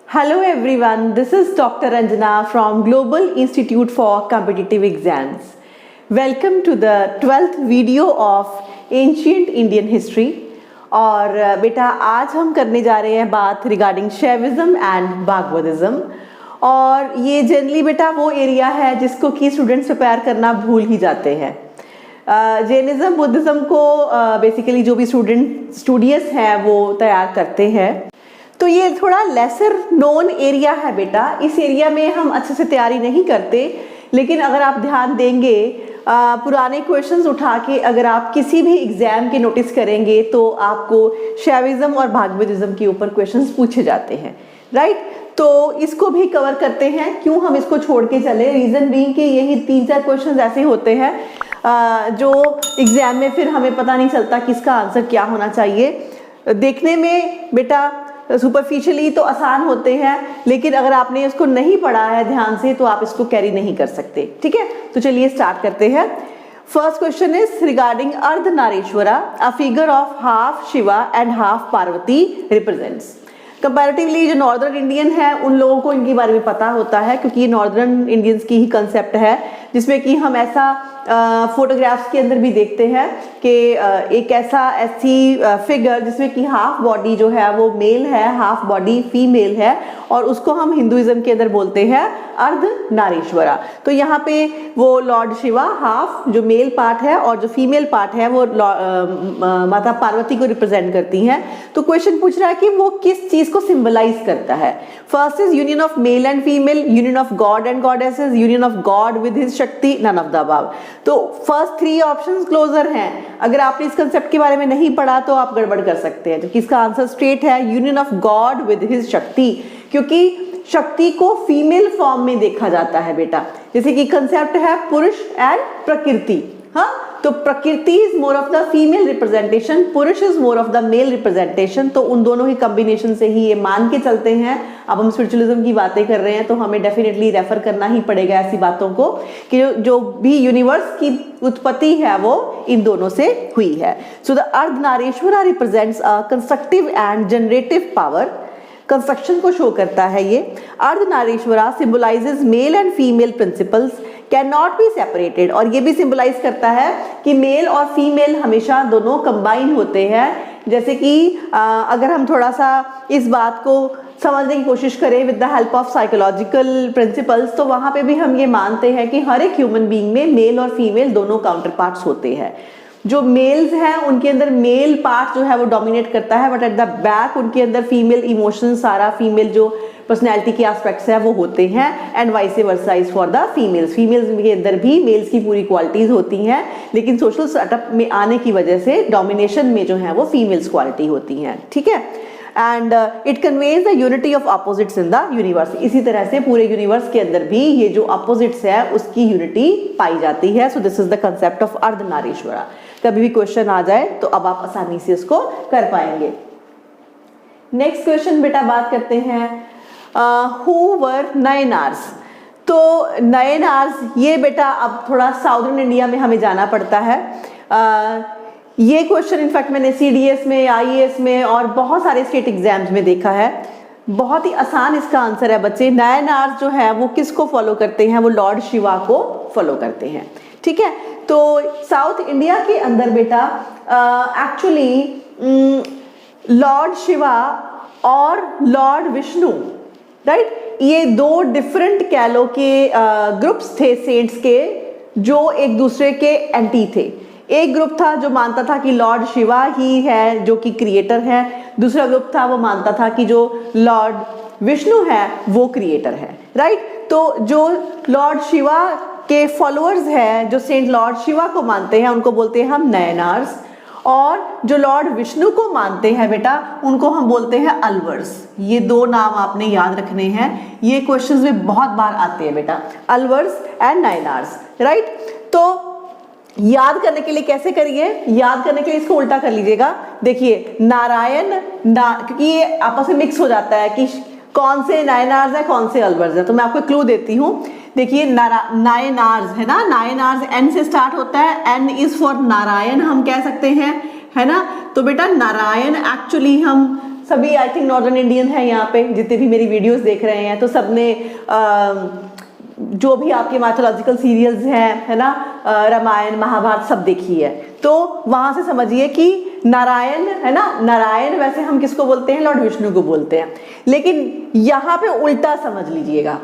Hello everyone, this is Dr. Anjana from Global Institute for Competitive Exams. Welcome to the 12th video of Ancient Indian History. और बेटा आज हम करने जा रहे हैं बात रिगार्डिंग शैविज्म एंड भागवतिज्म। और ये जनरली बेटा वो एरिया है जिसको कि स्टूडेंट्स प्रिपेयर करना भूल ही जाते हैं। जैनिज्म बुद्धिज्म को बेसिकली जो भी स्टूडियस हैं वो तैयार करते हैं। तो ये थोड़ा लेसर नोन एरिया है बेटा। इस एरिया में हम अच्छे से तैयारी नहीं करते, लेकिन अगर आप ध्यान देंगे पुराने क्वेश्चंस उठा के अगर आप किसी भी एग्जाम के नोटिस करेंगे तो आपको शैविज्म और भागवतिज्म के ऊपर क्वेश्चंस पूछे जाते हैं, राइट। तो इसको भी कवर करते हैं। क्यों हम इसको छोड़ के चले? रीजन बीइंग कि यही 3-4 क्वेश्चंस ऐसे होते हैं जो एग्जाम में फिर हमें पता नहीं चलता कि इसका आंसर क्या होना चाहिए। देखने में बेटा सुपरफिशियली तो आसान होते हैं, लेकिन अगर आपने इसको नहीं पढ़ा है ध्यान से तो आप इसको कैरी नहीं कर सकते, ठीक है। तो चलिए स्टार्ट करते हैं। First question is regarding Ardhanarishvara, a figure of half Shiva and half Parvati represents. Comparatively जो नॉर्दर्न इंडियन है उन लोगों को इनके बारे में पता होता है, क्योंकि ये नॉर्दर्न इंडियंस की ही कंसेप्ट है, जिसमें कि हम ऐसा फोटोग्राफ्स के अंदर भी देखते हैं कि एक ऐसी फिगर जिसमें कि हाफ बॉडी जो है वो मेल है, हाफ बॉडी फीमेल है, और उसको हम हिंदुइज्म के अंदर बोलते हैं अर्धनारीश्वरा। तो यहाँ पे वो लॉर्ड शिवा हाफ जो मेल पार्ट है और जो फीमेल पार्ट है वो माता पार्वती को रिप्रेजेंट करती हैं। तो क्वेश्चन पूछ रहा है कि वो किस चीज को सिंबलाइज करता है। First is union of male and female, union of God and goddesses, union of God with his शक्ति, नन ऑफ द अबव। तो फर्स्ट 3 ऑप्शंस क्लोजर हैं। अगर आपने इस कंसेप्ट के बारे में नहीं पढ़ा तो आप गड़बड़ कर सकते हैं, जबकि इसका आंसर स्ट्रेट है union of God with his शक्ति, क्योंकि शक्ति को फीमेल फॉर्म में देखा जाता है बेटा। जैसे कि कंसेप्ट है पुरुष एंड प्रकृति, हाँ, तो Prakriti is more of the female representation, Purush is more of the male representation. तो उन दोनों ही कॉम्बिनेशन से ही ये मान के चलते हैं। अब हम स्पिरिचुअलिज्म की बातें कर रहे हैं तो हमें डेफिनेटली रेफर करना ही पड़ेगा ऐसी बातों को कि जो भी यूनिवर्स की उत्पत्ति है वो इन दोनों से हुई है। So the Ardhanarishvara represents a constructive and generative power. Construction को शो करता है ये। Ardhanarishvara symbolizes male and female principles can not be separated, और ये भी सिंबलाइज करता है कि मेल और फीमेल हमेशा दोनों कंबाइन होते हैं। जैसे कि अगर हम थोड़ा सा इस बात को समझने की कोशिश करें with the help of psychological principles, तो वहां पे भी हम ये मानते हैं कि हर एक ह्यूमन बीइंग में मेल और फीमेल दोनों काउंटर पार्ट्स होते हैं। जो मेल्स हैं उनके अंदर मेल पार्ट जो है वो डोमिनेट करता है, बट एट द बैक उनके अंदर फीमेल इमोशन, सारा फीमेल जो पर्सनैलिटी के एस्पेक्ट्स है वो होते हैं। And vice versa is for the females. Females के अंदर भी मेल्स की पूरी क्वालिटीज होती हैं, लेकिन सोशल सेटअप में आने की वजह से डोमिनेशन में जो है वो फीमेल्स क्वालिटी होती हैं, ठीक है। And it conveys the unity of opposites in the universe. इसी तरह से पूरे यूनिवर्स के अंदर भी ये जो अपोजिट्स है उसकी यूनिटी पाई जाती है। So this is the concept of Ardhanarishvara. कभी भी क्वेश्चन आ जाए तो अब आप आसानी से इसको कर पाएंगे। नेक्स्ट क्वेश्चन बेटा बात करते हैं हु वर नायनार्स। तो नायनार्स ये बेटा अब थोड़ा साउदर्न इंडिया में हमें जाना पड़ता है। ये क्वेश्चन इनफैक्ट मैंने CDS में, IAS में और बहुत सारे स्टेट एग्जाम्स में देखा है। बहुत ही आसान इसका आंसर है बच्चे। नायनार्स जो है वो किसको फॉलो करते हैं? वो लॉर्ड शिवा को फॉलो करते हैं, ठीक है। तो साउथ इंडिया के अंदर बेटा एक्चुअली लॉर्ड शिवा और लॉर्ड विष्णु, राइट, ये 2 डिफरेंट कह लो के ग्रुप्स थे सेंट्स के, जो एक दूसरे के एंटी थे। एक ग्रुप था जो मानता था कि लॉर्ड शिवा ही है जो कि क्रिएटर है, दूसरा ग्रुप था वो मानता था कि जो लॉर्ड विष्णु है वो क्रिएटर है, राइट। तो जो लॉर्ड शिवा के फॉलोअर्स हैं, जो सेंट लॉर्ड शिवा को मानते हैं, उनको बोलते हैं हम नायनार्स, और जो लॉर्ड विष्णु को मानते हैं बेटा उनको हम बोलते हैं अलवर्स। ये 2 नाम आपने याद रखने हैं, ये क्वेश्चंस में बहुत बार आते हैं बेटा, अलवर्स एंड नायनार्स, राइट। तो याद करने के लिए कैसे करिए? याद करने के लिए इसको उल्टा कर लीजिएगा। देखिए नारायण क्योंकि ये आपस में मिक्स हो जाता है कि कौन से नायनार्स है कौन से अलवर्स है। तो मैं आपको क्लू देती हूँ। देखिए नायनार्स है ना, नायनार्स N से स्टार्ट होता है, N इज फॉर नारायण हम कह सकते हैं, है ना। तो बेटा नारायण एक्चुअली हम सभी आई थिंक नॉर्दर्न इंडियन है यहाँ पे, जितने भी मेरी वीडियोस देख रहे हैं, तो सबने जो भी आपके माइथोलॉजिकल सीरियल्स हैं, है ना, रामायण महाभारत सब देखी है। तो वहां से समझिए कि नारायण, है ना, नारायण वैसे हम किसको बोलते हैं, लॉर्ड विष्णु को बोलते हैं, लेकिन यहाँ पे उल्टा समझ लीजिएगा।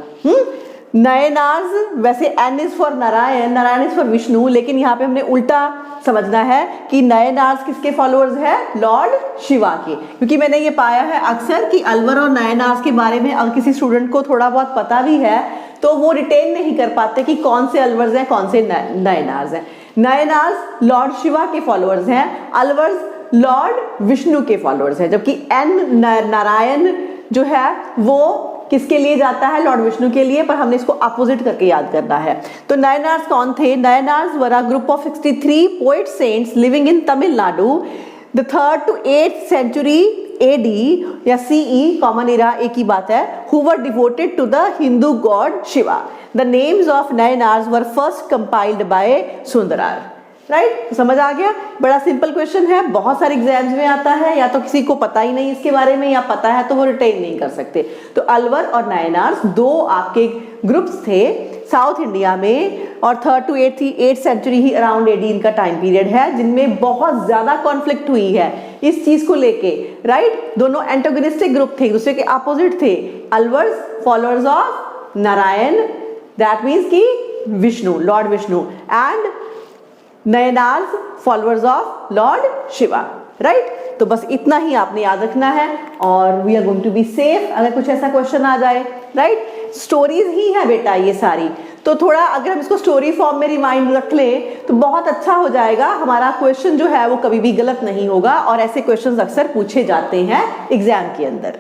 नयनार्स, वैसे N is for Narayan, Narayan is for Vishnu, लेकिन यहाँ पे हमने उल्टा समझना है कि नयनार्स किसके फॉलोअर्स है, लॉर्ड शिवा के। क्योंकि मैंने ये पाया है अक्सर कि अलवर और नयनार्स के बारे में अगर किसी स्टूडेंट को थोड़ा बहुत पता भी है तो वो रिटेन नहीं कर पाते कि कौन से अलवर्स हैं, कौन से नयनार्स हैं। नयनार्स लॉर्ड शिवा के फॉलोअर्स हैं, अलवर्स लॉर्ड विष्णु के फॉलोअर्स हैं, जबकि एन नारायण जो है वो किसके लिए जाता है, लॉर्ड विष्णु के लिए, पर हमने इसको अपोजिट करके याद करना है। तो नयनार्स कौन थे, Nayanars were a group of 63 poet saints living in Tamil Nadu the 3rd to 8th century AD या CE, कॉमन एरा एक ही बात है, who were devoted to the Hindu god Shiva. The names of Nayanars were first compiled by Sundarar. Right, समझ आ गया। बड़ा simple question है, बहुत सारे एग्जाम्स में आता है, या तो किसी को पता ही नहीं इसके बारे में, या पता है तो वो रिटेन नहीं कर सकते। तो अलवर और नायनार्स दो आपके ग्रुप्स थे साउथ इंडिया में, और 3rd to 8th सेंचुरी ही अराउंड AD इनका टाइम पीरियड है, जिनमें बहुत ज्यादा कॉन्फ्लिक्ट हुई है इस चीज को लेके। राइट, दोनों एंटागोनिस्टिक ग्रुप थे, दूसरे के अपोजिट थे। Alvars followers of Narayana, that means की Vishnu, lord Vishnu, and Nayanars followers of lord Shiva. Right, तो बस इतना ही आपने याद रखना है और we are going to be safe अगर कुछ ऐसा क्वेश्चन आ जाए। राइट, स्टोरीज ही है बेटा ये सारी, तो थोड़ा अगर हम इसको स्टोरी फॉर्म में रिमाइंड रख लें तो बहुत अच्छा हो जाएगा, हमारा क्वेश्चन जो है वो कभी भी गलत नहीं होगा, और ऐसे क्वेश्चंस अक्सर पूछे जाते हैं एग्जाम के अंदर।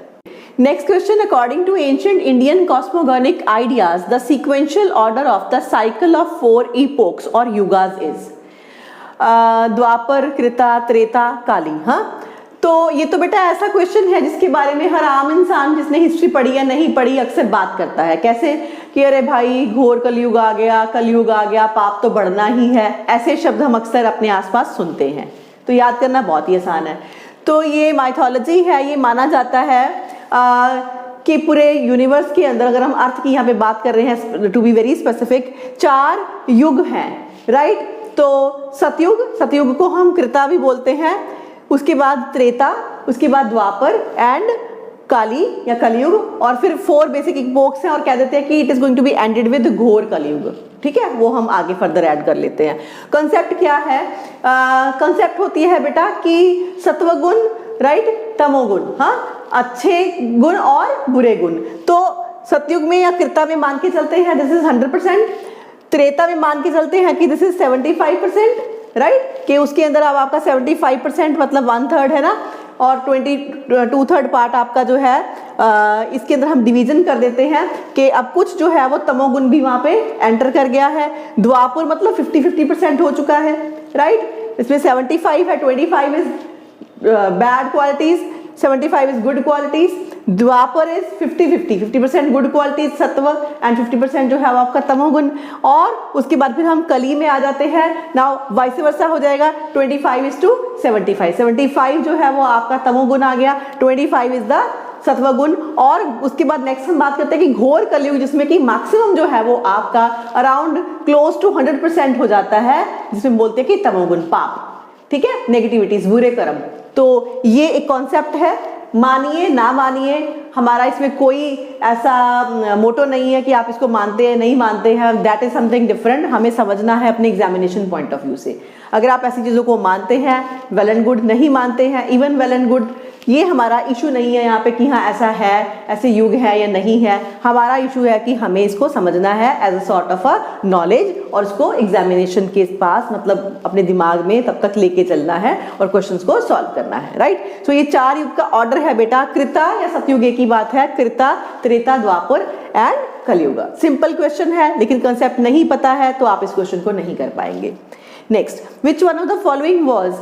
Next question, according to ancient Indian cosmogonic ideas, the sequential order of the cycle of 4 epochs or yugas is द्वापर, कृता, त्रेता, काली। हाँ, तो ये तो बेटा ऐसा क्वेश्चन है जिसके बारे में हर आम इंसान जिसने हिस्ट्री पढ़ी या नहीं पढ़ी अक्सर बात करता है। कैसे कि अरे भाई घोर कलयुग आ गया, कलयुग आ गया, पाप तो बढ़ना ही है, ऐसे शब्द हम अक्सर अपने आसपास सुनते हैं, तो याद करना बहुत ही आसान है। तो ये माइथोलॉजी है, ये माना जाता है कि पूरे यूनिवर्स के अंदर, अगर हम अर्थ की यहाँ पे बात कर रहे हैं टू बी वेरी स्पेसिफिक, 4 युग हैं। राइट, तो सतयुग, सतयुग को हम कृता भी बोलते हैं, उसके बाद त्रेता, उसके बाद द्वापर एंड काली या कलयुग, और फिर 4 बेसिक इपोक्स हैं, और कह देते हैं कि it is going to be ended with घोर कलयुग। ठीक है, वो हम आगे फर्दर ऐड कर लेते हैं। कंसेप्ट क्या है, कंसेप्ट होती है बेटा कि सत्वगुण, राइट, तमोगुण, हाँ, अच्छे गुण और बुरे गुण। तो सतयुग में या कृता में मान के चलते हैं दिस इज 100%, त्रेता में मान के चलते हैं कि दिस इज 75%, राइट, कि उसके अंदर अब आपका 75% मतलब 1/3 है ना, और 2/3 पार्ट आपका जो है इसके अंदर हम डिवीजन कर देते हैं कि अब कुछ जो है वो तमोगुण भी वहां पे एंटर कर गया है। द्वापर मतलब 50-50% हो चुका है। राइट, इसमें 75 है, 25 is bad qualities, 75 is good qualities. Dwapar is 50% good qualities सत्व एंड 50% जो है वो आपका तमोगुण। और उसके बाद फिर हम कली में आ जाते हैं। नाउ वाइस वर्सा हो जाएगा, 25:75, 75 जो है वो आपका तमोगुण आ गया, 25 इज द सत्वगुण। और उसके बाद नेक्स्ट हम बात करते हैं कि घोर कलयुग, जिसमें कि मैक्सिमम जो है वो आपका अराउंड क्लोज टू 100% हो जाता है, जिसमें बोलते हैं कि तमोगुण, पाप, ठीक है, नेगेटिविटीज, बुरे कर्म। तो ये एक कॉन्सेप्ट है, मानिए ना मानिए, हमारा इसमें कोई ऐसा मोटो नहीं है कि आप इसको मानते हैं नहीं मानते हैं, दैट इज समथिंग डिफरेंट। हमें समझना है अपने एग्जामिनेशन पॉइंट ऑफ व्यू से। अगर आप ऐसी चीज़ों को मानते हैं, वेल एंड गुड, नहीं मानते हैं, इवन वेल एंड गुड, ये हमारा इशू नहीं है यहाँ पे कि हाँ ऐसा है, ऐसे युग है या नहीं है। हमारा इशू है कि हमें इसको समझना है as a sort of a knowledge, और इसको एग्जामिनेशन के पास मतलब अपने दिमाग में तब तक लेके चलना है और क्वेश्चंस को सॉल्व करना है। राइट, सो ये 4 युग का ऑर्डर है बेटा। कृता या सतयुग की बात है, कृता, त्रेता, द्वापर एंड कलयुग। सिंपल क्वेश्चन है, लेकिन कंसेप्ट नहीं पता है तो आप इस क्वेश्चन को नहीं कर पाएंगे। Next, which one of the following was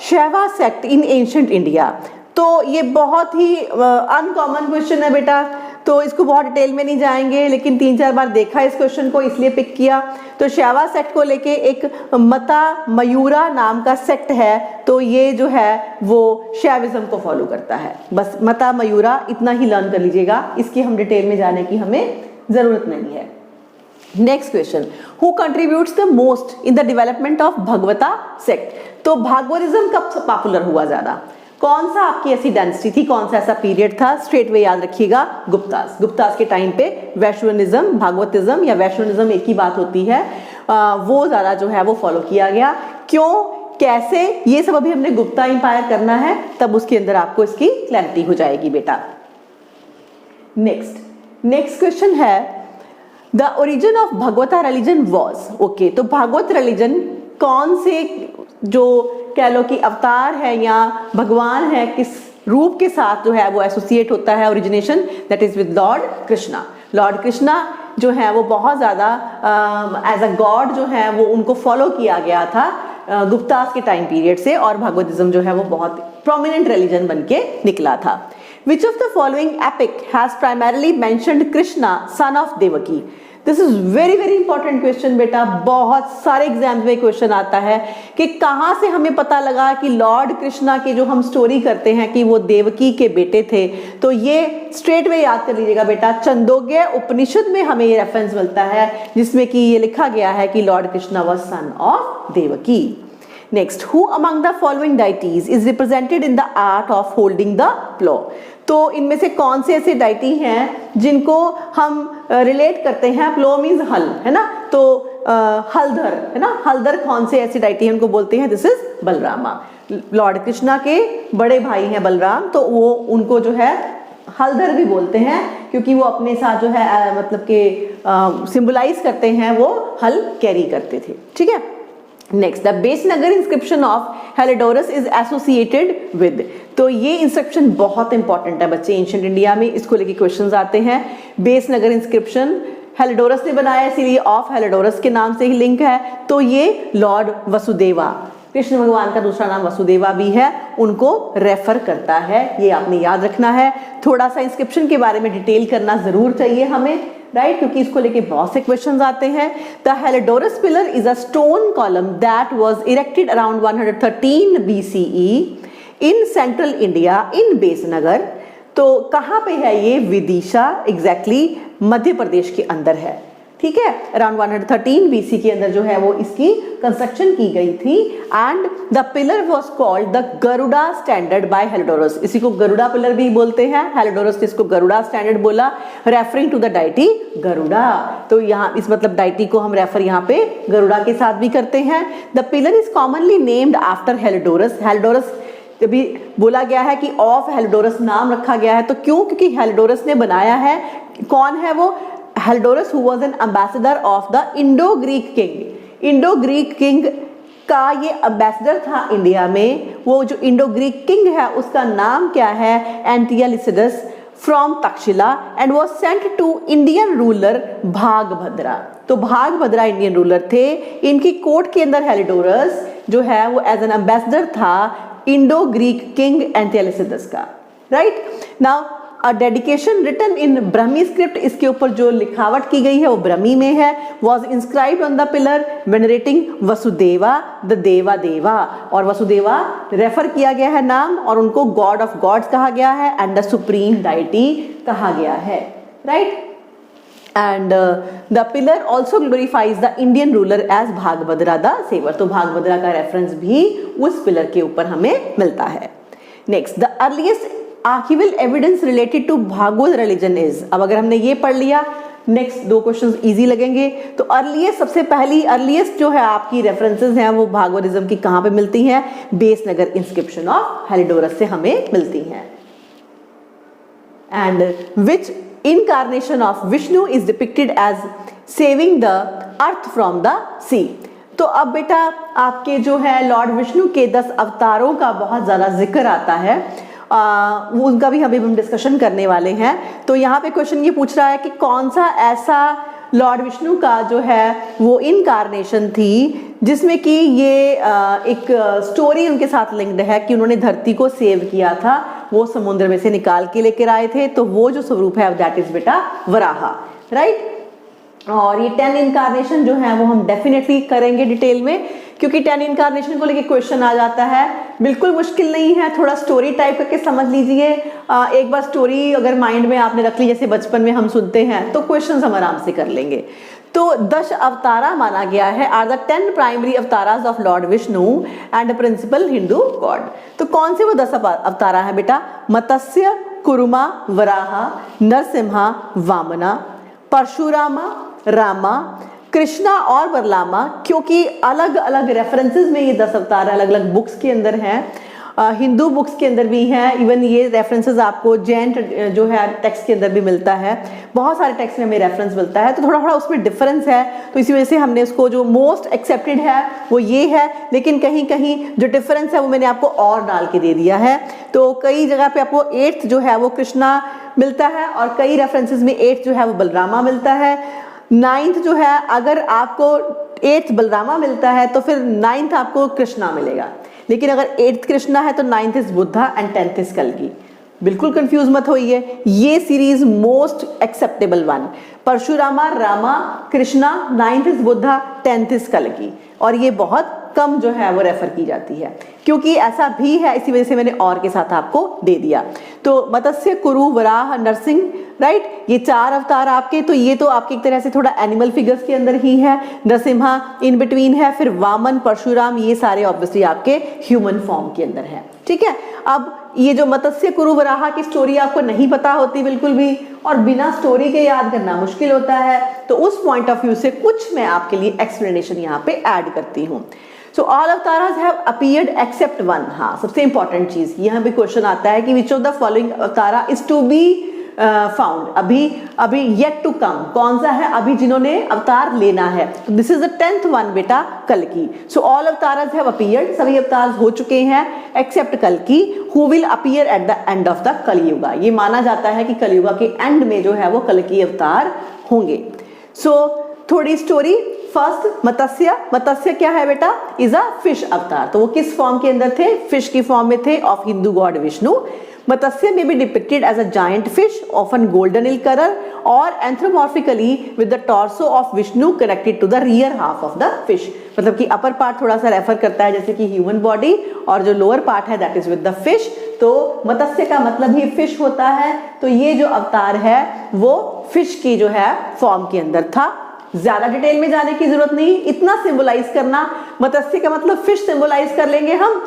शैवा sect in ancient India. तो ये बहुत ही अनकॉमन क्वेश्चन है बेटा। तो इसको बहुत डिटेल में नहीं जाएंगे, लेकिन 3-4 बार देखा इस क्वेश्चन को इसलिए पिक किया। तो शैवा सेक्ट को लेके एक मता मयूरा नाम का सेक्ट है, तो ये जो है वो शैविज्म को फॉलो करता है। बस मता मयूरा इतना ही लर्न कर लीजिएगा, इसकी हम डिटेल में जाने की हमें जरूरत नहीं है। Next question, who contributes the most in the development of भगवता सेक्ट? तो भागवतिज्म कब पॉपुलर हुआ ज्यादा? कौन सा आपकी ऐसी डायनेस्टी थी, कौन सा ऐसा पीरियड था? स्ट्रेट वे याद रखिएगा, गुप्तास के टाइम पे वैष्णविज्म, भागवतिज्म या वैष्णविज्म एक ही बात होती है, वो ज्यादा जो है वो फॉलो किया गया। क्यों, कैसे, ये सब अभी हमने गुप्ता इंपायर करना है, तब उसके अंदर आपको इसकी क्लैरिटी हो जाएगी बेटा। नेक्स्ट क्वेश्चन है, द ओरिजिन ऑफ भगवता रिलीजन वॉज, ओके, तो भागवत रिलीजन कौन से जो कह लो कि अवतार है या भगवान है, किस रूप के साथ जो है वो एसोसिएट होता है origination? That is with Lord Krishna. Lord Krishna जो है वो बहुत ज़्यादा एज अ गॉड जो है वो उनको फॉलो किया गया था गुप्तास के टाइम पीरियड से, और भागवतिज्म जो है वो बहुत प्रोमिनेंट रिलीजन बन के निकला था। Which of the following epic has primarily mentioned Krishna, son of Devaki? This is very very important question बेटा, बहुत सारे एग्जाम्स में क्वेश्चन आता है कि कहाँ से हमें पता लगा कि लॉर्ड कृष्णा की जो हम स्टोरी करते हैं कि वो देवकी के बेटे थे। तो ये स्ट्रेट वे याद कर लीजिएगा बेटा, छंदोग्य उपनिषद में हमें ये रेफरेंस मिलता है जिसमें कि ये लिखा गया है कि lord Krishna was son of Devaki. Next, who among the following deities is represented in the art of holding the plow? तो इनमें से कौन से ऐसे डाइटी हैं जिनको हम रिलेट करते हैं? प्लो मीन्स हल, है ना, तो हलधर, है ना, हलधर कौन से ऐसी डाइटी हैं उनको बोलते हैं? This is Balarama. Lord Krishna के बड़े भाई हैं बलराम, तो वो उनको जो है हलधर भी बोलते हैं क्योंकि वो अपने साथ जो है मतलब के सिंबलाइज करते हैं, वो हल कैरी करते थे। ठीक है। Next, the Besnagar inscription of Heliodorus is associated with, तो ये इंस्क्रिप्शन बहुत इंपॉर्टेंट है बच्चे, एंशिएंट इंडिया में इसको लेके क्वेश्चंस आते हैं। बेसनगर इंस्क्रिप्शन हेलिडोरस ने बनाया, इसीलिए ऑफ हेलिडोरस के नाम से ही लिंक है। तो ये लॉर्ड वसुदेवा, कृष्ण भगवान का दूसरा नाम वसुदेवा भी है, उनको रेफर करता है, ये आपने याद रखना है। थोड़ा सा इंस्क्रिप्शन के बारे में डिटेल करना जरूर चाहिए हमें, राइट, क्योंकि इसको लेके बहुत से क्वेश्चंस आते हैं। The Heliodorus pillar is a stone column that was erected around 113 BCE in central India in Besnagar. तो कहाँ पे है ये? विदिशा, एग्जैक्टली मध्य प्रदेश के अंदर है। ठीक है, अराउंड 113 BC के अंदर जो है वो इसकी कंस्ट्रक्शन की गई थी। And the pillar was called the Garuda standard by Heliodorus, इसी को गरुड़ा पिलर भी बोलते हैं, हेलिडोरस ने इसको गरुड़ा स्टैंडर्ड बोला, referring to the deity Garuda. तो यहाँ इस मतलब डाइटी को हम रेफर यहाँ पे गरुड़ा के साथ भी करते हैं। The pillar is commonly named after Heliodorus. Heliodorus भी बोला गया है कि ऑफ हेलिडोरस नाम रखा गया है, तो क्यों? क्योंकि हेलिडोरस ने बनाया है। कौन है वो? हेलिडोरस who was an ambassador of the Indo-Greek king। Indo-Greek king का ये एम्बेसडर था इंडिया में। वो जो इंडो-ग्रीक किंग है उसका नाम क्या है? Antialcidas from Taxila and was sent to Indian ruler Bhagabhadra. तो भागभद्रा इंडियन रूलर थे, इनकी कोर्ट के अंदर हेलिडोरस जो है वो एज एन एम्बेसडर था इंडो-ग्रीक किंग एंटियलिसिडस का, right. Now a dedication written in Brahmi script, इसके ऊपर जो लिखावट की गई है वो ब्रह्मी में है। Was inscribed on the pillar venerating Vasudeva the deva deva, और वसुदेवा रेफर किया गया है नाम, और उनको गॉड ऑफ गॉड्स कहा गया है एंड द सुप्रीम डाइटी कहा गया है, right. And the pillar also glorifies the Indian ruler as Bhagabhadra the saviour. तो भागभद्रा का रेफरेंस भी उस पिलर के ऊपर हमें मिलता है। Next, the earliest archival evidence related to Bhagavata religion is. अब अगर हमने ये पढ़ लिया, नेक्स्ट दो क्वेश्चंस इजी लगेंगे। तो अर्लीस्ट, सबसे पहली अर्लीस्ट जो है आपकी रेफरेंसेस हैं वो भागवतिज्म की कहाँ पे मिलती हैं? बेसनगर इंस्क्रिप्शन ऑफ हेलिडोरस से हमें मिलती हैं। And which incarnation of Vishnu is depicted as saving the earth from the sea। तो अब बेटा आपके जो है लॉर्ड विष्णु के 10 अवतारों का बहुत ज़्यादा जिक्र आता है, वो उनका भी अभी हम डिस्कशन करने वाले हैं। तो यहाँ पे क्वेश्चन ये पूछ रहा है कि कौन सा ऐसा लॉर्ड विष्णु का जो है वो इनकारनेशन थी जिसमें कि ये एक स्टोरी उनके साथ लिंक्ड है कि उन्होंने धरती को सेव किया था वो समुद्र में से निकाल के लेकर आए थे, तो वो जो स्वरूप है दैट इज बेटा वराहा, राइट। और ये 10 इनकारनेशन जो है वो हम डेफिनेटली करेंगे डिटेल में, क्योंकि 10 इनकारनेशन को लेके क्वेश्चन आ जाता है। बिल्कुल मुश्किल नहीं है, थोड़ा स्टोरी टाइप करके समझ लीजिए। एक बार स्टोरी अगर माइंड में आपने रख ली, जैसे बचपन में हम सुनते हैं, तो क्वेश्चन हम आराम से कर लेंगे। तो 10 अवतारा माना गया है are the 10 primary avataras of lord Vishnu and principal Hindu god. तो कौन से वो 10 अवतारा है बेटा? मत्स्य, कुरुमा, वराहा, नरसिम्हा, वामना, परशुरामा, रामा, कृष्णा और बलरामा। क्योंकि अलग अलग रेफरेंसेस में ये 10 अवतार अलग अलग बुक्स के अंदर हैं, हिंदू बुक्स के अंदर भी हैं, इवन ये रेफरेंसेस आपको जैन जो है टेक्स्ट के अंदर भी मिलता है, बहुत सारे टेक्स्ट में हमें रेफरेंस मिलता है, तो थोड़ा थोड़ा उसमें डिफरेंस है। तो इसी वजह से हमने उसको जो मोस्ट एक्सेप्टेड है वो ये है, लेकिन कहीं कहीं जो डिफरेंस है वो मैंने आपको और डाल के दे दिया है। तो कई जगह पे आपको 8th जो है वो कृष्णा मिलता है, और कई रेफरेंसेस में 8th जो है वो बलरामा मिलता है। 9th जो है, अगर आपको 8th बलरामा मिलता है तो फिर 9th आपको कृष्णा मिलेगा, लेकिन अगर 8th कृष्णा है तो 9th is Buddha and 10th is कल्कि। बिल्कुल कंफ्यूज मत होइए, ये series most acceptable one. Parashurama, Rama, Krishna, 9th is Buddha, 10th is कल्कि, और ये बहुत कम जो है वो रेफर की जाती है, क्योंकि ऐसा भी है, इसी वजह से मैंने और के साथ आपको दे दिया। तो मत्स्य, कुरु, वराह, नरसिंह, राइट, ये 4 अवतार आपके। तो ये तो आपकी एक तरह से थोड़ा एनिमल फिगर्स के अंदर ही है, नरसिम्हा इन बिटवीन है, फिर वामन, परशुराम, ये सारे ऑब्वियसली आपके ह्यूमन फॉर्म के अंदर है, ठीक है। अब ये जो मत्स्य, कुरु, वराह की स्टोरी आपको नहीं पता होती बिल्कुल भी, और बिना स्टोरी के याद करना मुश्किल होता है, तो उस पॉइंट ऑफ व्यू से कुछ मैं आपके लिए एक्सप्लेनेशन यहाँ पे ऐड करती हूँ। So all avataras have appeared except one. हाँ, सबसे इंपॉर्टेंट चीज यहाँ पे क्वेश्चन आता है कि which of the following avatara is to be found, अभी येट टू कम, कौन सा है अभी जिन्होंने अवतार लेना है। तो this is the 10th one बेटा, कल्कि। सो ऑल अवतारास हैव अपीयर्ड, सभी अवतार हो चुके हैं एक्सेप्ट कल्कि, who will appear at the end of the Kaliyuga. ये माना जाता है कि कलियुगा के एंड में जो है वो कल्कि अवतार होंगे। सो थोड़ी स्टोरी। फर्स्ट, मत्स्य क्या है बेटा? इज अ फिश अवतार। तो वो किस फॉर्म के अंदर थे? फिश की फॉर्म में थे of Hindu god Vishnu. Matsya may be depicted as a giant fish, often golden in color, or anthropomorphically with the torso of Vishnu connected to the rear half of the fish. मतलब कि upper part थोड़ा सा refer करता है जैसे कि human body, और जो लोअर पार्ट है that is with the fish. तो मत्स्य का मतलब ही फिश होता है। तो ये जो अवतार है वो फिश की जो है फॉर्म के अंदर था। ज्यादा डिटेल में जाने की जरूरत नहीं, इतना सिंबलाइज करना, मत्स्य का मतलब फिश सिंबलाइज कर लेंगे हम,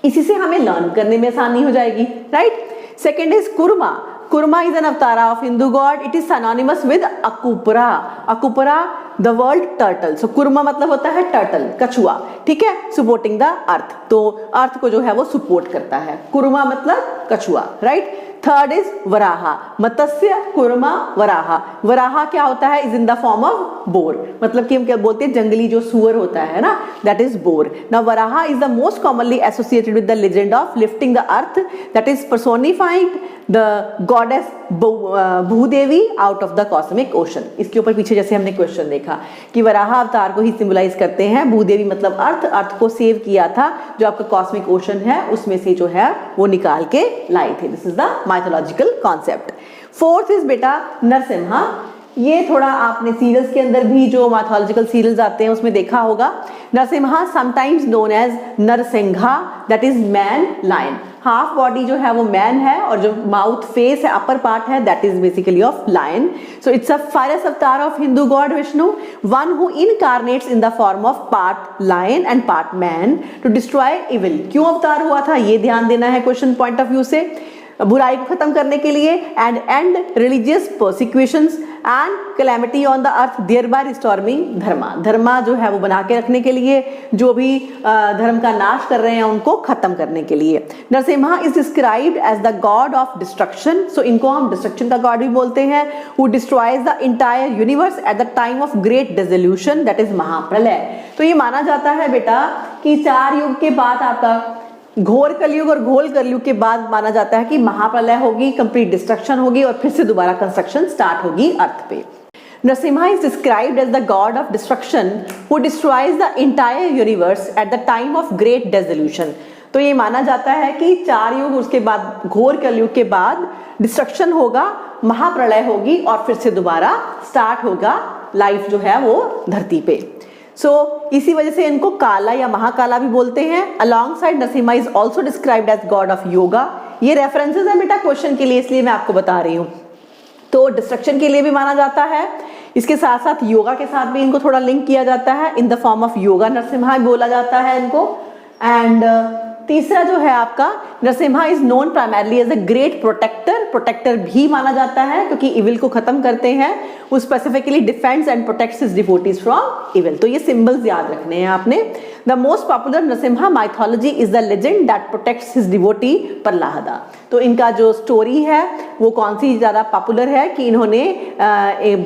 इसी से हमें लर्न करने में आसानी हो जाएगी, right. Second is Kurma. Kurma is an avatara of Hindu god, it is synonymous with Akupara. Akupara the world turtle. So Kurma मतलब होता है टर्टल, कछुआ, ठीक है, सपोर्टिंग द अर्थ। तो अर्थ को जो है वो सपोर्ट करता है, कुर्मा मतलब कछुआ, right. Third is Varaha. Matsya, Kurma, Varaha. Varaha क्या होता है? Is in the form of boar, मतलब कि हम क्या बोलते हैं, जंगली जो सुअर होता है ना, that is bore. Now Varaha is the most commonly associated with the legend of lifting the earth, that is personified the goddess Bhudevi out of the cosmic ocean. इसके ऊपर पीछे जैसे हमने क्वेश्चन देखा कि वराहा अवतार को ही सिंबलाइज करते हैं, भूदेवी मतलब अर्थ, अर्थ को सेव किया था, जो आपका कॉस्मिक ओशन है उसमें से जो है वो निकाल के लाए थे। This is the mythological concept. Fourth is बेटा नरसिम्हा। ये थोड़ा आपने सीरियल्स के अंदर भी जो माइथोलॉजिकल सीरियल्स आते हैं उसमें देखा होगा। Narasimha sometimes known as Narsingha, that is man lion. Half body जो है वो मैन है, और जो माउथ फेस है, अपर पार्ट है, that is basically of lion. So it's a fierce avatar of Hindu god Vishnu, one who incarnates in the form of part lion and part man to destroy evil. क्यों अवतार हुआ था ये ध्यान देना है क्वेश्चन पॉइंट ऑफ व्यू से, बुराई को खत्म करने के लिए, and and religious persecutions and calamity on the earth, thereby restoring dharma. Dharma जो है वो बना के रखने के लिए, जो भी धर्म का नाश कर रहे हैं उनको खत्म करने के लिए। Narasimha is described as the god of destruction. So इनको हम डिस्ट्रक्शन का गॉड भी बोलते हैं, who destroys the entire universe at the time of great dissolution, that is Mahapralaya. तो ये माना जाता है बेटा कि 4 युग के बाद आपका घोर कलयुग और घोल कलयुग के बाद माना जाता है कि महाप्रलय होगी, कंप्लीट डिस्ट्रक्शन होगी, और फिर से दोबारा कंस्ट्रक्शन स्टार्ट होगी अर्थ पे। Narasimha is described as the god of destruction who destroys the entire universe at the time of great dissolution. तो ये माना जाता है कि 4 युग, उसके बाद घोर कलयुग के बाद डिस्ट्रक्शन होगा, महाप्रलय होगी और फिर से दोबारा स्टार्ट होगा लाइफ जो है वो धरती पे। इसी वजह से इनको काला या महाकाला भी बोलते हैं। Alongside Narasimha is also described as god of yoga. ये रेफरेंसेज है बेटा क्वेश्चन के लिए, इसलिए मैं आपको बता रही हूँ। तो डिस्ट्रक्शन के लिए भी माना जाता है, इसके साथ साथ योगा के साथ भी इनको थोड़ा लिंक किया जाता है। In the form of yoga Narasimha बोला जाता है इनको। एंड तीसरा जो है आपका, Narasimha is known primarily as a great protector भी माना जाता है, क्योंकि इविल को खत्म करते हैं। वो specifically defends and protects his devotees from evil. तो ये सिंबल्स याद रखने हैं आपने। The most popular Narasimha mythology is the legend that protects his devotee Prahlada. तो इनका जो स्टोरी है वो कौन सी ज्यादा पॉपुलर है कि इन्होंने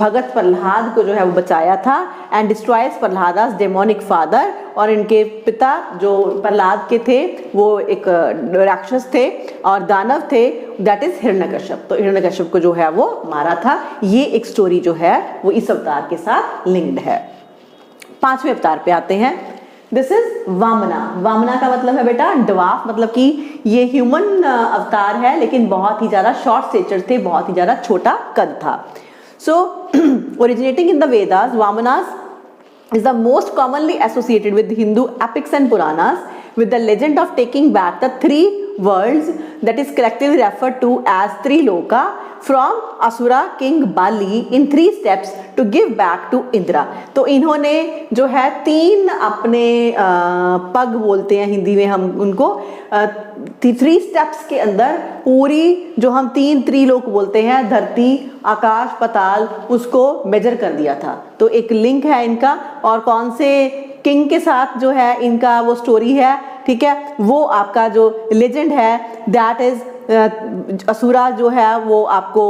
भगत प्रहलाद को जो है वो बचाया था, एंड डिस्ट्रॉयज प्रहलादास डेमोनिक फादर। और इनके पिता जो प्रहलाद के थे वो एक राक्षस थे और दानव थे, दैट इज हिरण्यकश्यप। तो हिरण्यकश्यप को जो है वो मारा था। ये एक स्टोरी जो है वो इस अवतार के साथ लिंक्ड है। 5वें अवतार पे आते हैं। This is वामना। वामना का मतलब है बेटा ड्वार्फ, मतलब कि ये ह्यूमन अवतार है लेकिन बहुत ही ज्यादा शॉर्ट स्टेचर थे, बहुत ही ज्यादा छोटा कद था। So originating in the Vedas, Vamanas is the most commonly associated with Hindu epics and Puranas, with the legend of taking back the 3 worlds that is collectively referred to as Triloka from Asura king Bali in 3 steps to give back to Indra। तो इन्होंने जो है 3 अपने पग बोलते हैं हिंदी में हम उनको, 3 स्टेप्स के अंदर पूरी जो हम 3 त्रिलोक बोलते हैं, धरती आकाश पताल, उसको मेजर कर दिया था। तो एक लिंक है इनका, और कौन से किंग के साथ जो है इनका वो स्टोरी है, ठीक है, वो आपका जो लेजेंड है दैट इज असुरा जो है वो आपको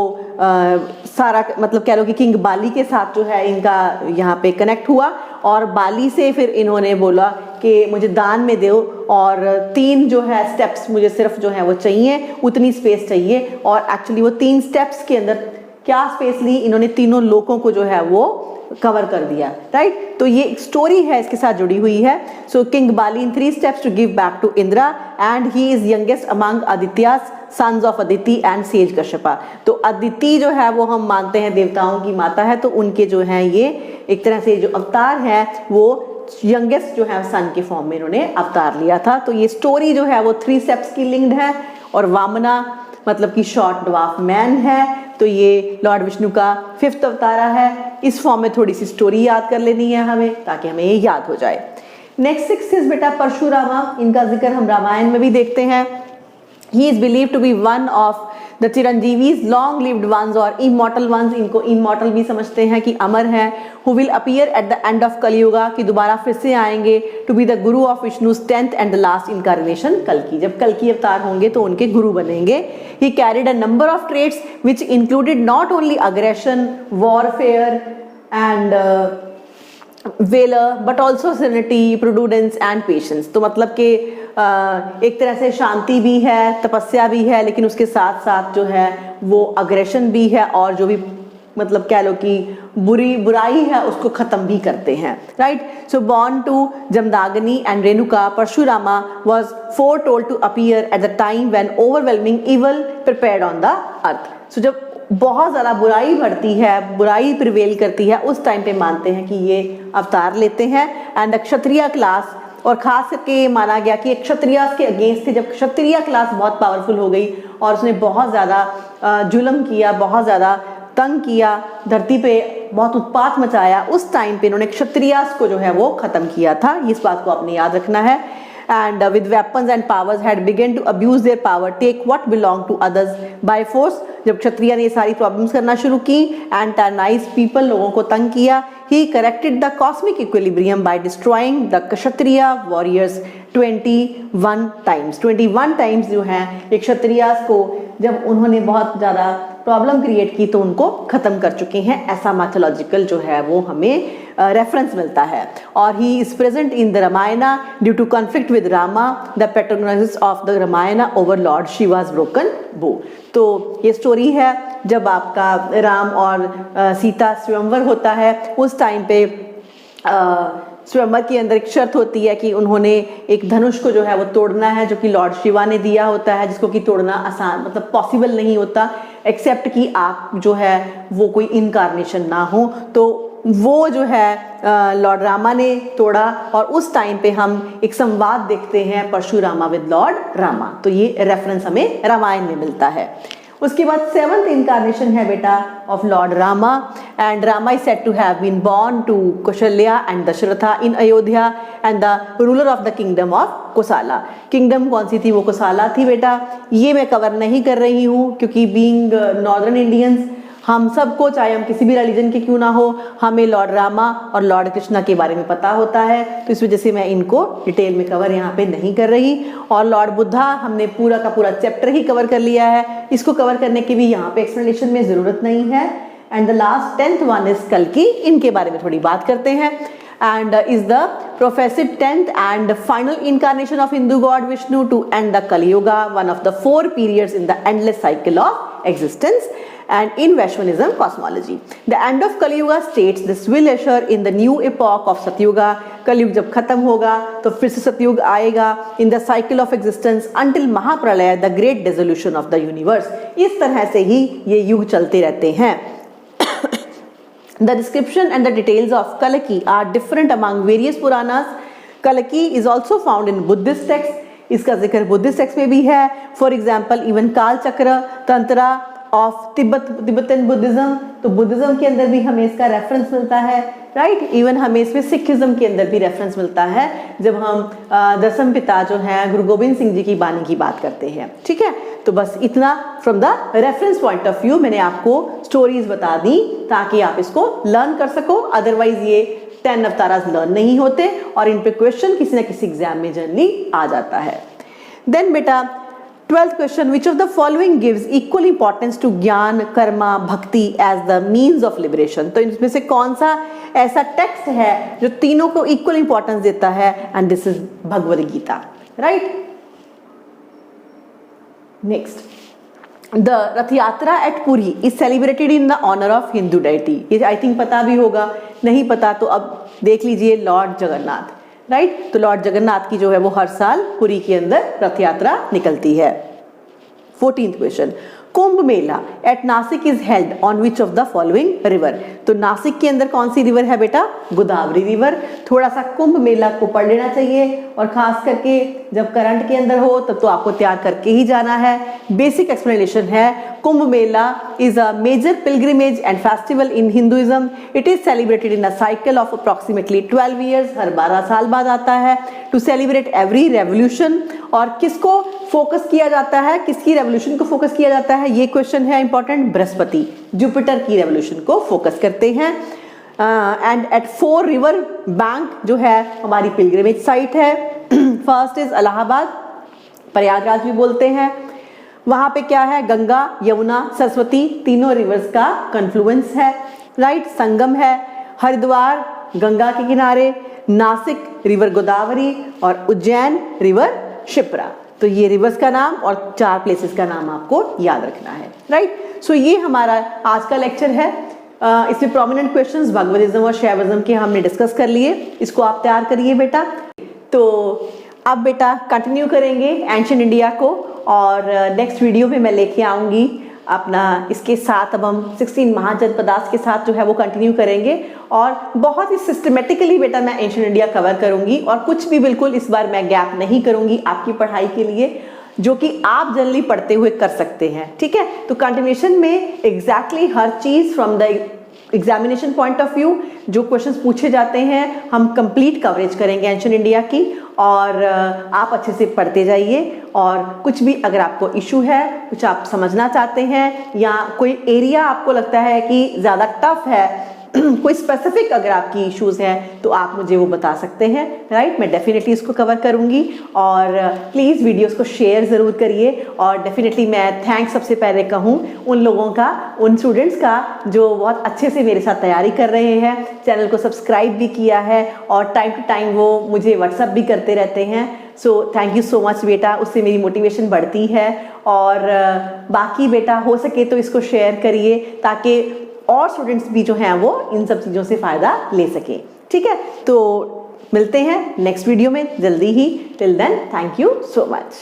सारा मतलब कह लो कि किंग बाली के साथ जो है इनका यहाँ पे कनेक्ट हुआ, और बाली से फिर इन्होंने बोला कि मुझे दान में दो, और 3 जो है स्टेप्स मुझे सिर्फ जो है वो चाहिए, उतनी स्पेस चाहिए। और एक्चुअली वो 3 स्टेप्स के अंदर क्या स्पेस ली, इन्होंने तीनों लोगों को जो है वो कवर कर दिया, राइट। तो ये एक स्टोरी है इसके साथ जुड़ी हुई है। So king Bali in 3 steps to give back to Indra, and he is youngest among Adityas sons of Aditi and sage Kashyapa. तो अदिति जो है वो हम मानते हैं देवताओं की माता है, तो उनके जो है ये एक तरह से जो अवतार है वो यंगेस्ट जो है सन के फॉर्म में इन्होंने अवतार लिया था। तो ये स्टोरी जो है वो 3 steps की लिंक्ड है, और वामना मतलब कि शॉर्ट ड्वार्फ मैन है, तो ये लॉर्ड विष्णु का 5th अवतारा है। इस फॉर्म में थोड़ी सी स्टोरी याद कर लेनी है हमें, ताकि हमें ये याद हो जाए। नेक्स्ट 6 इज बेटा परशुरामा। इनका जिक्र हम रामायण में भी देखते हैं। He is believed to be one of the Chiranjivis, long lived ones और इमॉर्टल वंस। इनको इमॉर्टल भी समझते हैं कि अमर हैं। Who will appear at the end of Kaliyuga, कि दोबारा फिर से आएंगे। To be the guru of Vishnu's 10th and the last incarnation, कल्कि। जब कल्कि अवतार होंगे तो उनके गुरु बनेंगे। He carried a number of traits which included not only aggression, warfare and valour, but also serenity, prudence and patience. तो मतलब कि एक तरह से शांति भी है, तपस्या भी है, लेकिन उसके साथ साथ जो है वो अग्रेशन भी है, और जो भी मतलब कह लो कि बुराई है उसको खत्म भी करते हैं, right. So born to Jamadagni and Renuka, Parashurama was foretold to appear at the time when overwhelming evil prepared on the earth. सो जब बहुत ज़्यादा बुराई बढ़ती है, बुराई प्रिवेल करती है, उस टाइम पे मानते हैं कि ये अवतार लेते हैं। एंड क्षत्रिय क्लास, और खास करके माना गया कि क्षत्रिय के अगेंस्ट थे। जब क्षत्रिय क्लास बहुत पावरफुल हो गई और उसने बहुत ज़्यादा जुल्म किया, बहुत ज़्यादा तंग किया, धरती पे बहुत उत्पात मचाया, उस टाइम पे इन्होंने क्षत्रियास को जो है वो खत्म किया था। इस बात को आपने याद रखना है। And with weapons and powers had begun to abuse their power, take what belonged to others by force। जब क्षत्रिय ने ये सारी प्रॉब्लम्स करना शुरू की, and tyrannize people, लोगों को तंग किया। He corrected the cosmic equilibrium by destroying the Kshatriya warriors 21 times। 21 times जो है एक क्षत्रिय को जब उन्होंने बहुत ज़्यादा प्रॉब्लम क्रिएट की तो उनको खत्म कर चुके हैं, ऐसा मैथोलॉजिकल जो है वो हमें रेफरेंस मिलता है। और he is present in the Ramayana due to conflict with Rama, the patronise of the Ramayana over lord Shiva's broken bow. तो ये स्टोरी है जब आपका राम और सीता स्वयंवर होता है, उस टाइम पे स्वयंवर के अंदर एक शर्त होती है कि उन्होंने एक धनुष को जो है वो तोड़ना है, जो कि लॉर्ड शिवा ने दिया होता है, जिसको कि तोड़ना आसान मतलब पॉसिबल नहीं होता, एक्सेप्ट कि आप जो है वो कोई इनकारनेशन ना हो। तो वो जो है लॉर्ड रामा ने तोड़ा, और उस टाइम पे हम एक संवाद देखते हैं परशुरामा विद लॉर्ड रामा। तो ये रेफरेंस हमें रामायण में मिलता है। उसके बाद 7th इनकारनेशन है बेटा of lord Rama, and Rama is said to have been born to Kaushalya and Dasharatha in Ayodhya and the ruler of the kingdom of Kosala. Kingdom कौन सी थी? वो कोसाला थी बेटा। ये मैं कवर नहीं कर रही हूँ क्योंकि बीइंग नॉर्दर्न इंडियंस हम सबको, चाहे हम किसी भी रिलीजन के क्यों ना हो, हमें लॉर्ड रामा और लॉर्ड कृष्णा के बारे में पता होता है, तो इस वजह से मैं इनको डिटेल में कवर यहाँ पे नहीं कर रही। और लॉर्ड बुद्धा हमने पूरा का पूरा चैप्टर ही कवर कर लिया है, इसको कवर करने की भी यहाँ पे एक्सप्लेनेशन में जरूरत नहीं है। And the last 10th one is कल्कि। इनके बारे में थोड़ी बात करते हैं। and is the professed 10th and final incarnation of Hindu god Vishnu to end the Kali Yuga, one of the 4 periods in the endless cycle of existence and in Vaishnavism cosmology. The end of Kali Yuga states this will usher in the new epoch of Satyuga. कलयुग जब खत्म होगा तो फिर से सतयुग आएगा in the cycle of existence until महाप्रलय, the great dissolution of the universe. इस तरह से ही ये युग चलते रहते हैं। The description and the details of Kalki are different among various Puranas. Kalki is also found in Buddhist texts. इसका जिक्र बुद्धिस्ट टेक्स्ट में भी है। फॉर एग्जाम्पल इवन काल चक्र तंत्रा ऑफ तिब्बतन बुद्धिज्म, तो बुद्धिज्म के अंदर भी हमें इसका रेफरेंस मिलता है, राइट। इवन हमें इसमें सिखिज्म के अंदर भी रेफरेंस मिलता है जब हम दसम पिता जो हैं गुरु गोविंद सिंह जी की बानी की बात करते हैं, ठीक है। तो बस इतना from the reference point of view मैंने आपको स्टोरीज बता दी ताकि आप इसको लर्न कर सको। अदरवाइज ये 10 अवतारास लर्न नहीं होते और इन पे क्वेश्चन किसी ना किसी एग्जाम में जनरली आ जाता है। देन बेटा 12th question, which of the following gives equal importance to gyan karma bhakti as the means of liberation. तो इसमें से कौन सा ऐसा टेक्स्ट है जो तीनों को इक्वल इंपॉर्टेंस देता है? And this is Bhagavad Gita, right. Next, the Rath Yatra at Puri is celebrated in the honour of Hindu deity. ये आई थिंक पता भी होगा, नहीं पता तो अब देख लीजिए, लॉर्ड जगन्नाथ, राइट। तो लॉर्ड जगन्नाथ की जो है वो हर साल पुरी के अंदर रथ यात्रा निकलती है। 14th question, Kumbh Mela at Nashik is held on which of the following river. तो नासिक के अंदर कौन सी रिवर है बेटा? गोदावरी रिवर। थोड़ा सा कुंभ मेला को पढ़ लेना चाहिए, और खास करके जब करंट के अंदर हो तब तो आपको तैयार करके ही जाना है। बेसिक एक्सप्लेनेशन है, Kumbh Mela is a major pilgrimage and festival in Hinduism. It is celebrated in a cycle of approximately 12 years, हर 12 साल बाद आता है, टू सेलिब्रेट एवरी रेवोल्यूशन। और किसको फोकस किया जाता है, किसकी रेवोल्यूशन को फोकस किया जाता है? ये क्वेश्चन है इंपॉर्टेंट, बृहस्पति जुपिटर की रेवोल्यूशन को फोकस करते हैं। एंड एट 4 रिवर बैंक जो है हमारी पिलग्रिमेज साइट है। फर्स्ट इज इलाहाबाद, प्रयागराज भी बोलते हैं। वहां पे क्या है? गंगा यमुना सरस्वती तीनों रिवर्स का कन्फ्लुएंस है, राइट, संगम है। हरिद्वार गंगा के किनारे, नासिक रिवर गोदावरी, और उज्जैन रिवर शिप्रा। तो ये रिवर्स का नाम और 4 प्लेसेस का नाम आपको याद रखना है, राइट। सो ये हमारा आज का लेक्चर है। इसमें प्रोमिनेंट क्वेश्चंस भगवदिज्म और शैविज्म के हमने डिस्कस कर लिए, इसको आप तैयार करिए बेटा। तो अब बेटा कंटिन्यू करेंगे एंशिएंट इंडिया को, और नेक्स्ट वीडियो में मैं लेके आऊँगी अपना, इसके साथ अब हम 16 महाजनपदास के साथ जो है वो कंटिन्यू करेंगे, और बहुत ही सिस्टमेटिकली बेटा मैं एंशिएंट इंडिया कवर करूंगी, और कुछ भी बिल्कुल इस बार मैं गैप नहीं करूंगी आपकी पढ़ाई के लिए, जो कि आप जनरली पढ़ते हुए कर सकते हैं, ठीक है। तो कंटिन्यूएशन में एग्जैक्टली हर चीज from the examination point of view जो क्वेश्चंस पूछे जाते हैं हम कंप्लीट कवरेज करेंगे एंशिएंट इंडिया की, और आप अच्छे से पढ़ते जाइए। और कुछ भी अगर आपको इशू है, कुछ आप समझना चाहते हैं, या कोई एरिया आपको लगता है कि ज़्यादा टफ है, कोई स्पेसिफिक अगर आपकी इश्यूज हैं तो आप मुझे वो बता सकते हैं, राइट। मैं डेफिनेटली इसको कवर करूंगी, और प्लीज़ वीडियोस को शेयर ज़रूर करिए। और डेफिनेटली मैं थैंक्स सबसे पहले कहूँ उन लोगों का, उन स्टूडेंट्स का जो बहुत अच्छे से मेरे साथ तैयारी कर रहे हैं, चैनल को सब्सक्राइब भी किया है, और टाइम टू टाइम वो मुझे व्हाट्सअप भी करते रहते हैं। So thank you so much बेटा, उससे मेरी मोटिवेशन बढ़ती है। और बाकी बेटा हो सके तो इसको शेयर करिए ताकि और स्टूडेंट्स भी जो हैं वो इन सब चीज़ों से फ़ायदा ले सकें, ठीक है। तो मिलते हैं नेक्स्ट वीडियो में जल्दी ही। Till then thank you so much.